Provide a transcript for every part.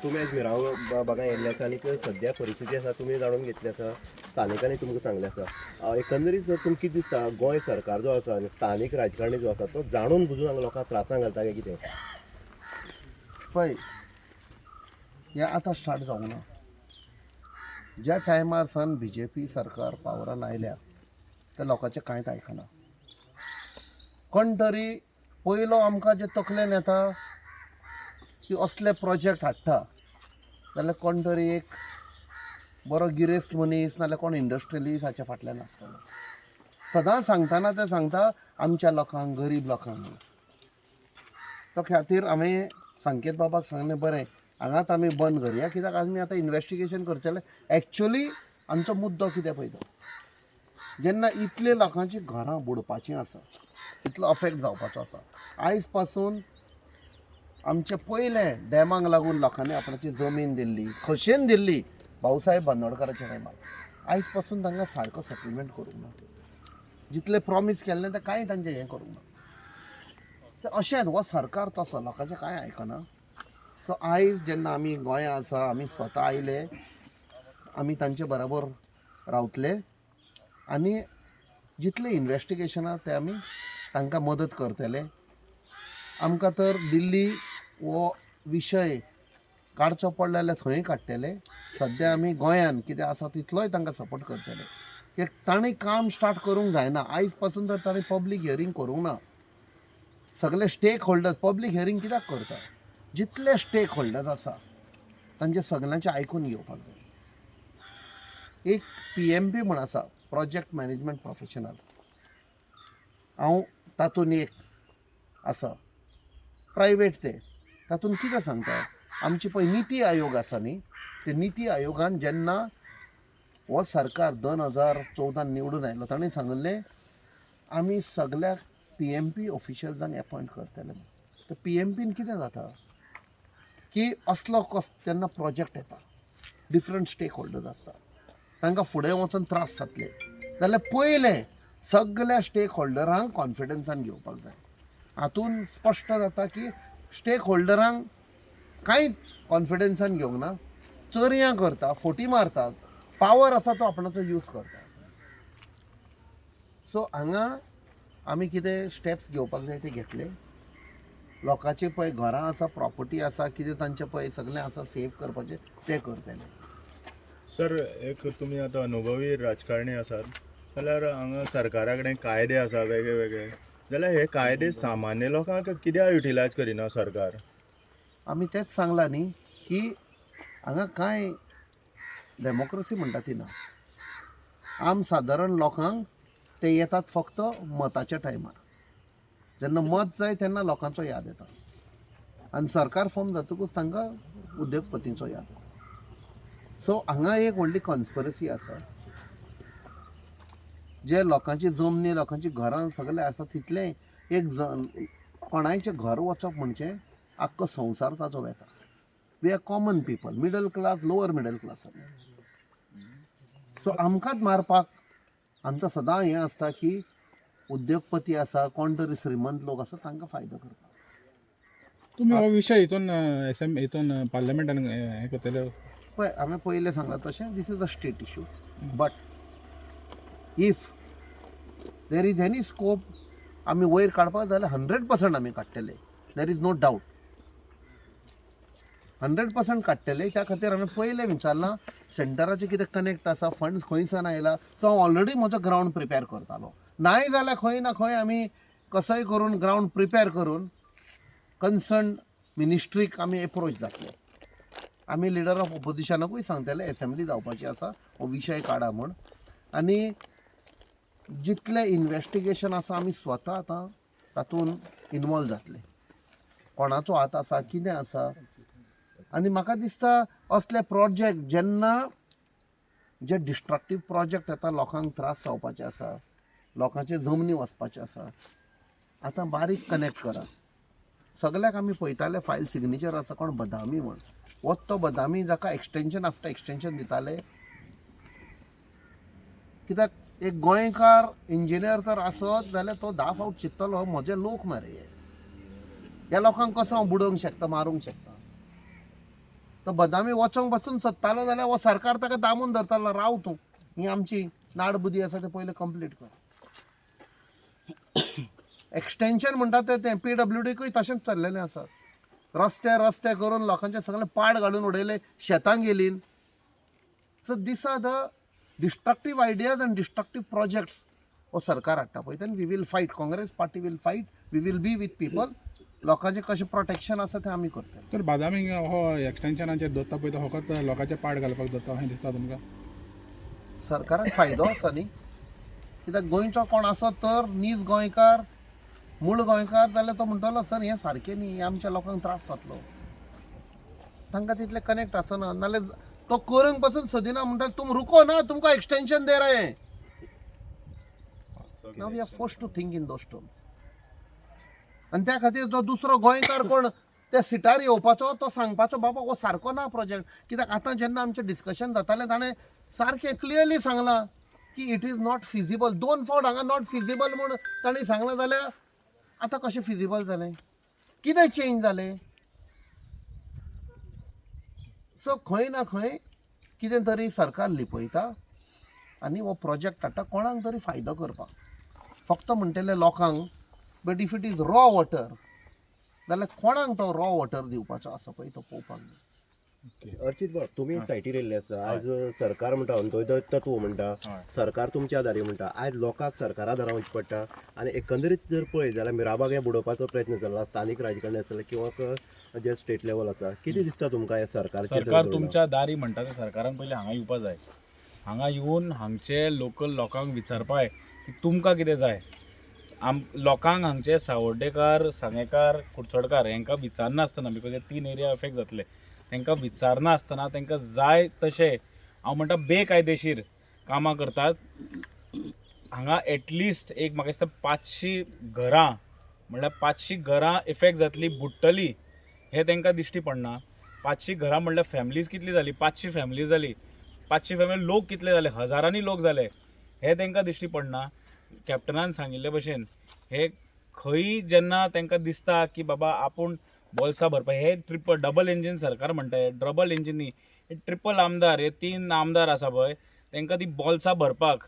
तुम्ही आज मिराव बघा येयल्ले आसा आनी सद्या परिस्थिती आसा तुमी जाणून घेतली आसा स्थानिकांनी तुमकां सांगलें आसा एकंदरीत जर तुमकां कितें दिसता गोंय सरकार जो आसा आनी स्थानीक राजकारणी जो आसा तो जाणून बुजून हांगा लोकांक त्रासांत घालता काय कितें पळय हें आतां स्टार्ट जावंक ना ज्या टायमार सान BJP सरकार पावरान आयल्या त्या लोकांचें कांयच आयकना कोण तरी पयलो आमकां जे तकलेन येता की असले प्रोजेक्ट हाडटा जाल्यार कोण तरी एक बरो गिरेस्त मनीस नाल्यार कोण इंडस्ट्रियलिस्ट हाच्या फाटल्यान आसतलो सदां सांगतना ते सांगता आमच्या लोकांक गरीब लोकांक तो खातीर हांवें संकेत बाबाक सांगलें बरें हांगाच आमी बंद करया कित्याक आमी आतां इन्वेस्टिगेशन करचेलें एक्चुअली आमचो मुद्दो कितें पळय जेन्ना इतले लोकांची घरां बुडपाचीं आसा इतलो अफेक्ट जावपाचो आसा आयज पासून आमचे पयले डॅमाक लागून लोकांनी आपणाची जमीन दिल्ली खोशेन दिल्ली भाऊसाहेब बांदोडकराच्या टायमार आयज पासून तांकां सारको सेटलमेंट करूंक ना जितले प्रॉमीस केल्लें तें कांय तांचें हें करूंक ना तें अशेंच हो सरकार तसो लोकांचें कांय आयकना सो आयज जेन्ना आमी गोंयांत आसा आमी स्वता आयले आमी तांचे बरोबर रावतले आनी जितले इन्वेस्टिगेशन आसा तें आमी तांकां मदत करतले आमकां तर दिल्ली हो विशय काडचो पडलो जाल्यार थंय काडटले सद्या आमी गोंयान कितें आसा तितलोय तांकां सपोर्ट करतले कित्याक तांणी काम स्टार्ट करूंक जायना आयज पासून तर तांणी पब्लीक हियरींग करूंक ना सगळे स्टेक होल्डर्स पब्लीक हियरींग कित्याक करता जितले स्टेक होल्डर्स आसा तांचे सगळ्यांचें आयकून घेवपाक जाय एक PMP म्हण आसा प्रोजेक्ट मॅनेजमेंट प्रोफेशनल हांव तातूंत एक आसा प्रायवेट ते तातूंत कितें सांगता आमची पळय निती आयोग आसा न्ही ते निती आयोगान जेन्ना हो सरकार 2014 निवडून आयलो ताणें सांगलें आमी सगळ्याक PMP ऑफिशल्सांक एपॉयंट करतले तर PMPन कितें जाता की असलो तेन्ना प्रोजेक्ट येता डिफरंट स्टेक होल्डर्स आसता तांकां फुडें वचून त्रास जातले जाल्यार पयले सगळ्या स्टेक होल्डरांक कॉन्फिडन्सान घेवपाक जाय हातून स्पश्ट जाता की स्टेक होल्डरांक कांय कॉन्फिडन्सान घेवंक ना चरयां करता फोटी मारतात पावर आसा तो आपणाचो यूज करता सो हांगा आमी कितें स्टेप्स घेवपाक जाय ते घेतले लोकांचे पळय घरां आसा प्रॉपर्टी आसा कितें तांचें पळय सगळें आसा सेव करपाचें ते करतले सर एक तुमी आतां अनुभवी राजकारणी आसात जाल्यार हांगा सरकारा कडेन कायदे आसा वेगळे वेगळे जाल्यार हे कायदे सामान्य लोकांक कित्याक युटिलायज करिना सरकार आमी तेच सांगलां न्ही की हांगा कांय डेमोक्रेसी म्हणटा ती ना आम सादारण लोकांक ते येतात फक्त मताच्या टायमार जेन्ना मत जाय तेन्ना लोकांचो याद येता आनी सरकार फॉर्म जातकूच तांकां उद्योगपतींचो याद येता सो हांगा एक व्हडली कॉन्स्पिरसी आसा जे लोकांची जमनी लोकांची घरां सगळें आसा तितलें एक कोणाचें घर वचप म्हणजे आख्खो संवसार ताचो वेता we are common people middle class lower middle class so आमकांच मारपाक आमचं सदां हें आसता की उद्योगपती आसा कोण तरी श्रीमंत लोक आसा तांकां फायदो करपाक तुम्ही हो विषय हितून पार्लमेंटान हें करतले पळय हांवें पयलें सांगलां तशें this is a state issue but if there is any scope आमी वयर काडपाक जाल्यार 100% आमी काडटले देर इज नो डावट 100% काडटले त्या खातीर हांवें पयलें विचारलां सेंटराचें कितें कनेक्ट आसा फंड्स खंयसान आयला सो हांव ऑलरेडी म्हजो ग्रावंड प्रिपेर करतालो नाय जाल्यार खंय ना खंय आमी कसोय करून ग्रावंड प्रिपेर करून कन्सर्न मिनिस्ट्रीक आमी एप्रोच जातले आमी लिडर ऑफ ऑपोजिशनाकूय सांगतले एसेंब्ली जावपाची आसा हो विशय काडा म्हूण आनी जितले इन्वेस्टिगेशन आसा आमी स्वता आतां तातूंत इनवॉल्व जातले कोणाचो हात आसा कितें आसा आनी म्हाका दिसता असले प्रोजेक्ट जेन्ना जे डिस्ट्रक्टीव प्रोजेक्ट येता लोकांक त्रास जावपाचे आसा लोकांचे जमनी वचपाचे आसा आतां बारीक कनेक्ट करा सगळ्याक आमी पळयताले फायल सिग्नेचर आसा कोण बदामी म्हण वत तो बदामी जाका एक्सटेंशन आफ्टर एक्सटेंशन दिताले कित्याक एक गोंयकार इंजिनियर तर आसत जाल्यार तो 10 फावट चिंततलो म्हजे लोक मरे ह्या लोकांक कसो हांव बुडोवंक शकता मारूंक शकता तो बदामी वचोंक पासून सोदतालो जाल्यार हो सरकार ताका दामून धरतालो, राव तूं ही आमची नाडबुदी आसा ते पयलीं कंप्लीट कर. एक्सटेंशन म्हणटा ते PWDकूय तशेंच चल्लेलें आसा. रस्ते रस्ते करून लोकांचे सगळे पाड घालून उडयले, शेतां गेलीं. So these are the destructive ideas and destructive projects हो सरकार हाडटा पळय. तेन्ना we will fight, Congress party will fight, we will be with people. लोकांचें कशें प्रोटेक्शन आसा तें आमी करता. तर बादामी हो एक्सटेंशनाचेर दोत्ता पळय तो फकत लोकांचे पाड घालपाक दोत्ता अशें दिसता तुमकां? सरकाराक फायदो आसा न्ही, कित्याक गोंयचो कोण आसत तर नीज गोंयकार, मूळ गोंयकार जाल्यार तो म्हणटलो सर हें सारकें न्ही, हें आमच्या लोकांक त्रास जातलो. तांकां तितलें कनेक्ट आसना, नाल्यार तो करूंक पासून सोदिना म्हणटा तुम रुको ना, तुमकां एक्सटेंशन दे रहे हैं. Now we are forced to think in those terms. आनी त्या खातीर जो दुसरो गोंयकार कोण त्या सिटार येवपाचो तो सांगपाचो बाबा हो सारको ना प्रोजेक्ट. कित्याक आतां जेन्ना आमचें डिस्कशन जातालें ताणें सारकें क्लियरली सांगलां की इट इज नॉट फिजिबल. 2 फावट हांगा नॉट फिजिबल म्हूण ताणें सांगलां जाल्यार आतां कशें फिजिबल जालें, कितें चेंज जालें. सो खंय ना खंय कितें तरी सरकार लिपयता आनी हो प्रोजेक्ट हाडटा कोणाक तरी फायदो करपाक. फक्त म्हणटले लोकांक, but if it is raw water जाल्यार कोणाक तो रॉ वॉटर दिवपाचो आसा पळय तो पळोवपाक जाय. अर्चित भाऊ, तुम्ही सायटीर येयल्ले आसा. आज सरकार म्हणटा अंत्योदय तत्व म्हणटा, सरकार तुमच्या आदारी म्हणटा. आयज लोकांक सरकारा दारां वचचें पडटा आनी एकंदरीत जर पळयत जाल्यार मिराबाग हें बुडोवपाचो प्रयत्न चल्ला, स्थानीक राजकारणी आसले किंवा जे स्टेट लेवल आसा. कितें दिसता तुमकां हे सरकारचें? सरकार तुमच्या दारी म्हणटा ते सरकारान पयलीं हांगा येवपा जाय. हांगा येवन हांगचे लोकल लोकांक विचारपाय की तुमकां कितें जाय. लोकांक हांगचे सावर्डेकार, सांगेकार, कुडचडकार हांकां विचारनासतना, बिकॉज हे 3 एरिया अफेक्ट जातले, तांकां विचारना आसतना तांकां जाय तशें हांव म्हणटा बेकायदेशीर कामां करतात. हांगा एटलिस्ट एक म्हाका दिसता 500 घरां म्हणल्यार 500 घरां इफेक्ट जातली, बुडटली हें तांकां दिश्टी पडना. 500 घरां म्हणल्यार फॅमिलीज कितली जाली, 500 फॅमिली जाली, 500 फॅमिली लोक कितले जाले, हजारांनी लोक जाले हें तांकां दिश्टी पडना. कॅप्टनान सांगिल्ले भशेन हे खंय जेन्ना तांकां दिसता की बाबा आपूण बोल्सां भरपाक, हे डबल इंजीन सरकार म्हणटा, डबल इंजीन न्ही, हे ट्रिपल आमदार, हे 3 आमदार आसा पळय तांकां ती बोल्सां भरपाक,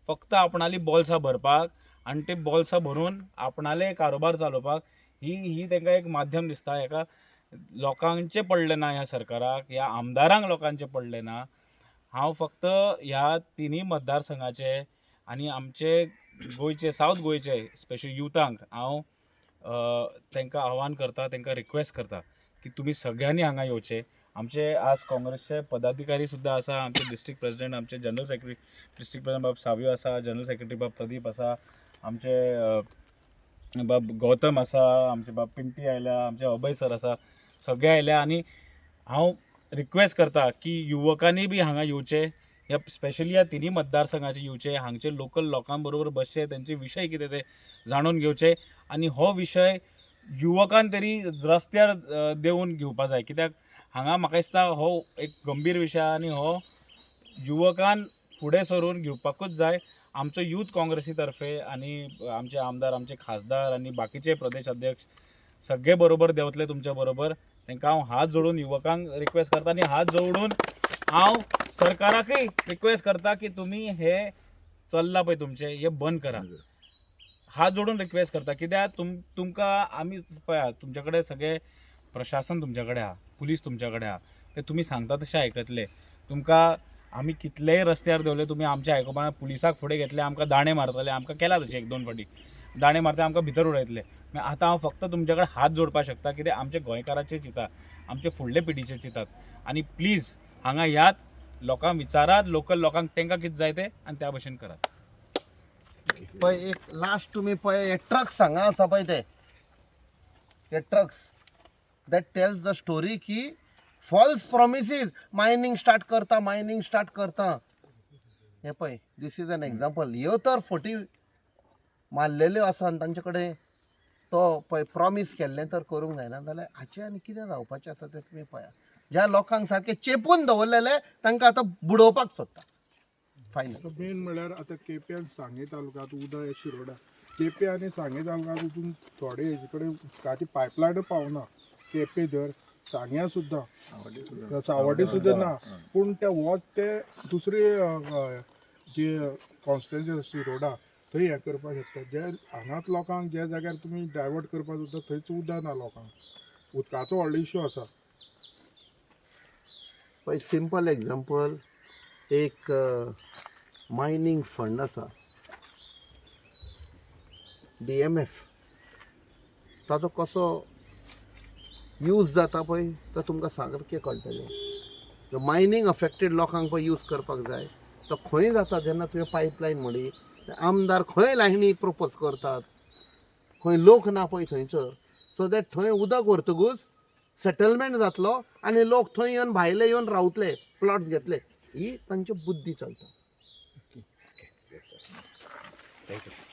फक्त आपणाली बोल्सां भरपाक आनी ते बोल्सां भरून आपणाले कारोबार चालोवपाक ही तांकां एक माध्यम दिसता. हेका लोकांचे पडले ना ह्या सरकाराक, ह्या आमदारांक लोकांचे पडले ना. हांव फक्त ह्या 3 मतदारसंघाचे आनी आमचे गोंयचे, सावथ गोंयचे स्पेशल युथांक हांव तांकां आव्हान करता, तांकां रिक्वेस्ट करता की तुमी सगळ्यांनी हांगा येवचे. आमचे आज काँग्रेसचे पदाधिकारी सुद्दां आसा, आमचे डिस्ट्रिक्ट प्रेसिडेंट, आमचे जनरल सेक्रेटरी डिस्ट्रिक्ट प्रेसिडेंट बाब सावयो आसा, जनरल सेक्रेटरी बाब प्रदीप आसा, आमचे बाब गौतम आसा, आमचे बाब पिंटी आयल्या, आमचे अभय सर आसा, सगळे आयल्या. आनी हांव रिक्वेस्ट करता की युवकांनी बी हांगा येवचे, ह्या स्पेशली ह्या 3 मतदारसंघाचे येवचे, हांगचे लोकल लोकां बरोबर बसचे, तेंचे विशय कितें ते जाणून घेवचे आनी हो विशय युवकान तरी रस्त्यार देवन घेवपा जाय. कित्याक हांगा म्हाका दिसता हो एक गंभीर विशय आनी हो युवकान फुडें सरून घेवपाकूच जाय. आमचो यूथ काँग्रेसी तर्फे आनी आमचे आमदार, आमचे खासदार आनी बाकीचे प्रदेश अध्यक्ष सगळे बरोबर देंवतले तुमच्या बरोबर. तांकां हांव हात जोडून युवकांक रिक्वेस्ट करता आनी हात जोडून हांव सरकाराकय रिक्वेस्ट करता की तुमी हे चल्लां पळय तुमचें हें बंद करा. हात जोडून रिक्वेस्ट करता. कित्याक तुमकां आमी पळया तुमचे कडेन सगळे प्रशासन तुमचे कडेन आहा, पुलीस तुमचे कडेन आहा, ते तुमी सांगता तशें आयकतले. तुमकां आमी कितलेय रस्त्यार देंवले तुमी आमचे आयकुपा, पुलिसाक फुडें घेतले, आमकां दाणे मारतले, आमकां केला तशें 1-2 फावटी दाणे मारते, आमकां भितर उडयतले. आतां हांव फक्त तुमचे कडेन हात जोडपाक शकता कित्याक आमचे गोंयकाराचे चिंता, आमचे फुडले पिढीचे चिंतात. आनी प्लीज हांगा यात, लोकांक विचारात, लोकल लोकांक तांकां कितें जाय तें आनी त्या भशेन करात. पळय एक लास्ट तुमी पळय हे ट्रक्स हांगा आसा पळय ते trucks that tells the story की फॉल्स प्रॉमिसीस, मायनींग स्टार्ट करता. हे पळय दीस इज एन एग्जाम्पल. ह्यो तर फटी मारलेल्यो आसा आनी तांचे कडेन तो पळय प्रॉमीस केल्लें तर करूंक जायना जाल्यार हाचें आनी कितें जावपाचें आसा तें तुमी पळया. ज्या लोकांक सारकें चेपून दवरलेले तांकां आतां बुडोवपाक सोदता. फायनल मेन म्हळ्यार आतां केपे आनी सांगे तालुक्यांत उदक शिरोडा, केपे आनी सांगे तालुक्यांत वचून थोडे हेजे कडेन उदकाची पायपलायन पावना. केपे धर सांग्या सुद्दां सावड्डे सुद्दां ना पूण ते वच ते दुसरी जी कॉन्स्टिट्युएन्सी शिरोडा थंय हें करपाक शकता जे हांगाच लोकांक जे जाग्यार तुमी डायवर्ट करपाक सोदता थंयच उदक ना लोकांक उदकाचो व्हडलो इश्यू आसा पळय सिंपल एग्जाम्पल एक मायनींग फंड आसा DMF ताचो कसो यूज जाता पळय तो तुमकां सारकें कळटलें मायनींग अफेक्टेड लोकांक पळय यूज करपाक जाय तो खंय जाता जेन्ना तुवें पायपलायन म्हणली आमदार खंय लायनी प्रपोज करतात खंय लोक ना पळय थंयसर सो दॅट थंय उदक व्हरतकूच सेटलमेंट जातलो आनी लोक थंय येवन भायले येवन रावतले प्लॉट्स घेतले ही तांची बुद्धी चलता थँक्यू